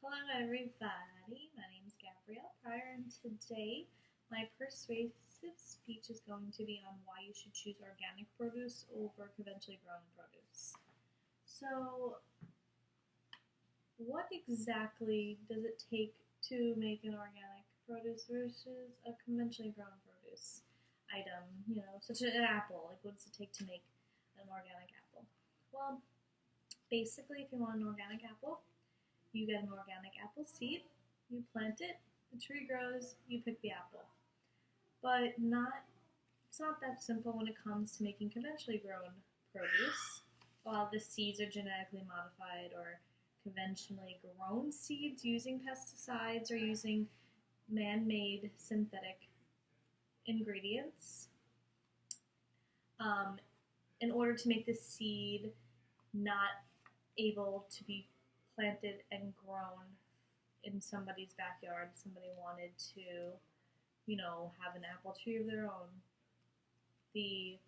Hello, everybody. My name is Gabrielle Pryor, and today my persuasive speech is going to be on why you should choose organic produce over conventionally grown produce. So, what exactly does it take to make an organic produce versus a conventionally grown produce item? Such as an apple. Like, what does it take to make an organic apple? Well, basically, if you want an organic apple, you get an organic apple seed, you plant it, the tree grows, you pick the apple. But it's not that simple when it comes to making conventionally grown produce. While the seeds are genetically modified or conventionally grown seeds using pesticides or using man-made synthetic ingredients, in order to make the seed not able to be planted and grown in somebody's backyard, somebody wanted to, have an apple tree of their own. The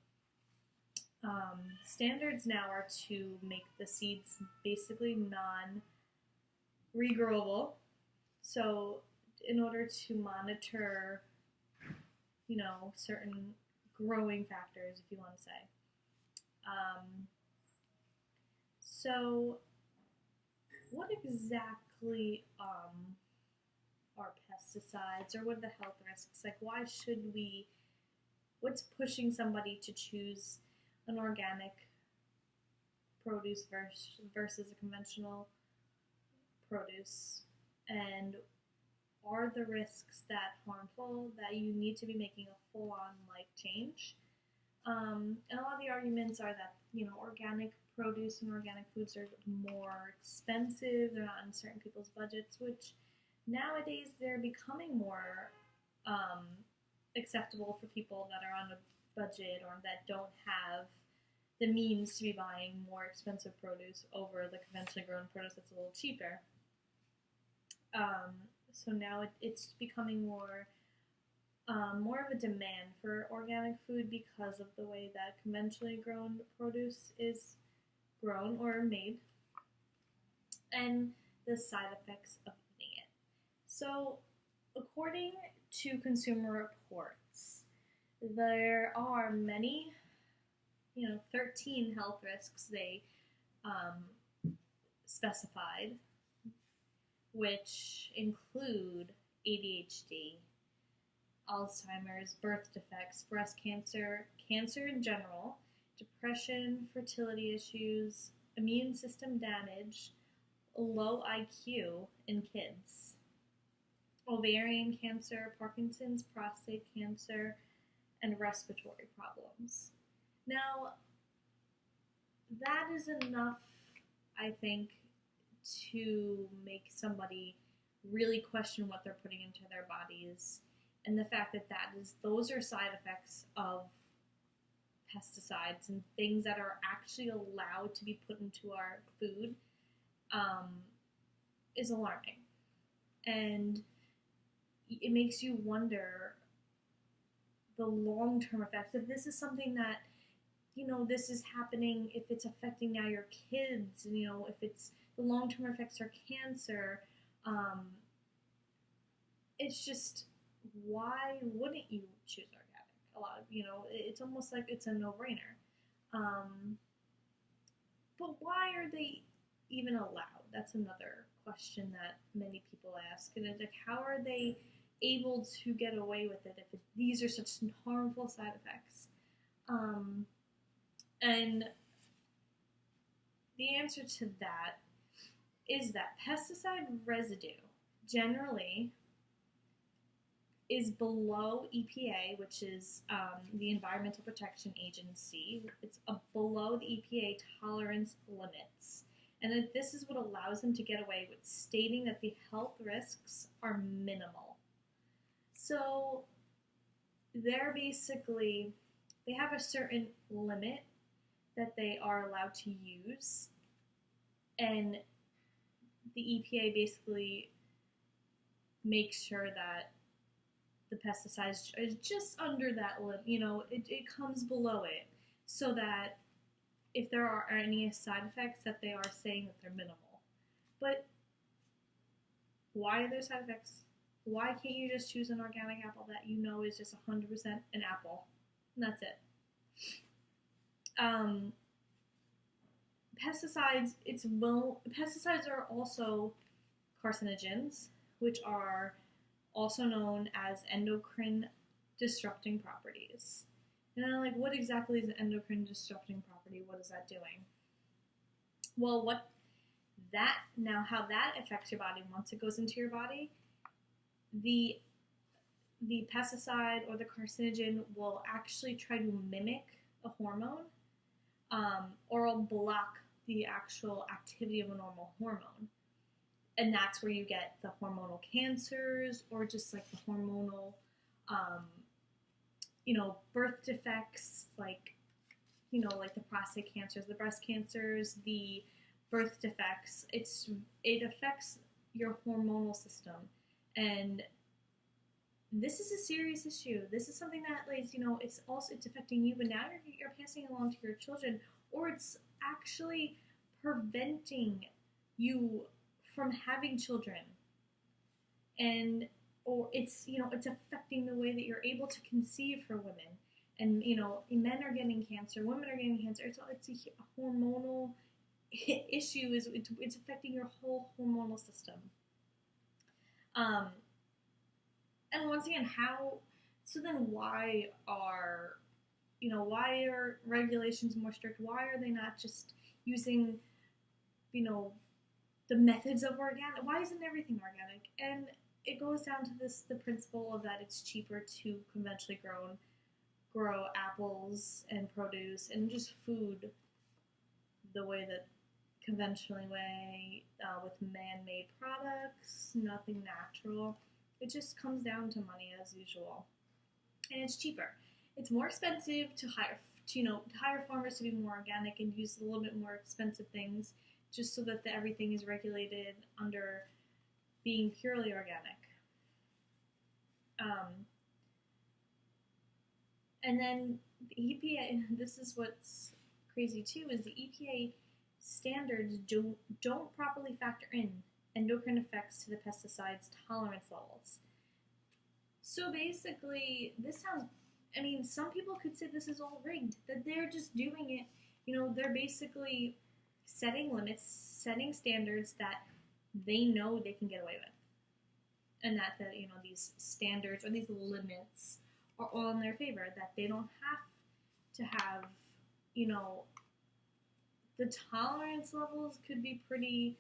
standards now are to make the seeds basically non-regrowable. So, in order to monitor, certain growing factors, if you want to say. So, what exactly are pesticides, or what are the health risks? Like, what's pushing somebody to choose an organic produce versus a conventional produce? And are the risks that harmful that you need to be making a full-on life change? And a lot of the arguments are that, organic produce and organic foods are more expensive, they're not in certain people's budgets, which nowadays they're becoming more acceptable for people that are on a budget or that don't have the means to be buying more expensive produce over the conventionally grown produce that's a little cheaper. So now it's becoming more of a demand for organic food because of the way that conventionally grown produce is grown or made and the side effects of eating it. So, according to Consumer Reports, there are many, 13 health risks they specified, which include ADHD, Alzheimer's, birth defects, breast cancer, cancer in general, depression, fertility issues, immune system damage, low IQ in kids, ovarian cancer, Parkinson's, prostate cancer, and respiratory problems. Now, that is enough, I think, to make somebody really question what they're putting into their bodies, and the fact that those are side effects of pesticides and things that are actually allowed to be put into our food is alarming. And it makes you wonder the long-term effects. If this is something that, this is happening, if it's affecting now your kids, and, if it's the long-term effects are cancer, it's just, why wouldn't you choose organic? A lot of, it's almost like it's a no-brainer. But why are they even allowed? That's another question that many people ask. And it's like, how are they able to get away with it if these are such harmful side effects? And the answer to that is that pesticide residue generally is below EPA, which is the Environmental Protection Agency. It's below the EPA tolerance limits. And this is what allows them to get away with stating that the health risks are minimal. So they have a certain limit that they are allowed to use, and the EPA basically makes sure that the pesticides is just under that limit, it comes below it, so that if there are any side effects that they are saying that they're minimal. But Why are there side effects? Why can't you just choose an organic apple that you know is just 100% an apple? And that's it. Pesticides are also carcinogens, which are also known as endocrine disrupting properties. And I'm like, what exactly is an endocrine disrupting property? What is that doing? Well, how that affects your body once it goes into your body, the pesticide or the carcinogen will actually try to mimic a hormone, or will block the actual activity of a normal hormone. And that's where you get the hormonal cancers, or just like the hormonal, birth defects, like the prostate cancers, the breast cancers, the birth defects. It affects your hormonal system, and this is a serious issue. This is something that, it's affecting you, but now you're passing it along to your children, or it's actually preventing you from having children, or it's affecting the way that you're able to conceive for women, and men are getting cancer, women are getting cancer. It's a hormonal issue. It's affecting your whole hormonal system. And once again, why are regulations more strict? Why are they not just using, the methods of organic? Why isn't everything organic? And it goes down to the principle of that it's cheaper to conventionally grow apples and produce and just food the way that conventionally with man-made products, nothing natural. It just comes down to money as usual, and it's cheaper. It's more expensive to hire farmers to be more organic and use a little bit more expensive things, just so that everything is regulated under being purely organic. And then the EPA. This is what's crazy too, is the EPA standards don't properly factor in endocrine effects to the pesticide's tolerance levels. So basically, some people could say this is all rigged, that they're just doing it, they're basically setting limits, setting standards that they know they can get away with. And that these standards or these limits are all in their favor, that they don't have to have, the tolerance levels could be pretty,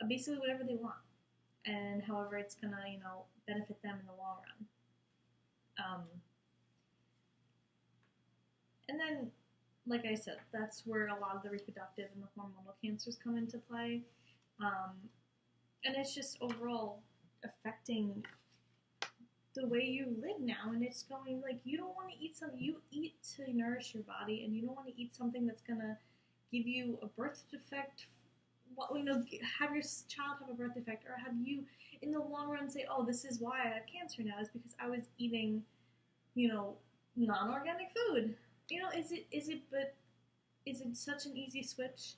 basically whatever they want, and however it's gonna benefit them in the long run. And then, like I said, that's where a lot of the reproductive and the hormonal cancers come into play, and it's just overall affecting the way you live now. And it's going, like, you don't want to eat you eat to nourish your body, and you don't want to eat something that's gonna give you a birth defect. Have your child have a birth defect, or have you in the long run say, oh, this is why I have cancer now, is because I was eating non-organic food. Is it such an easy switch?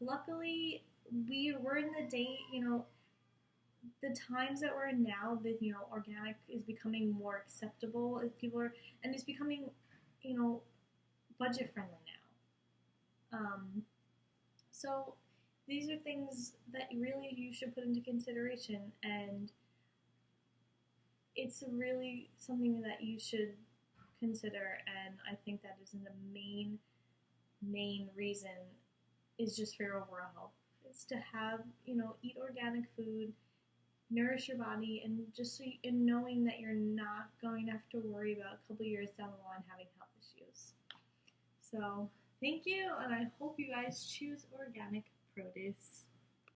Luckily, we're in the day, the times that we're in now, that organic is becoming more acceptable as people are, and it's becoming budget friendly now. So these are things that really you should put into consideration, and it's really something that you should consider. And I think that is the main reason is just for your overall health. It's to have, eat organic food, nourish your body, and just and knowing that you're not going to have to worry about a couple years down the line having health issues. So thank you, and I hope you guys choose organic produce.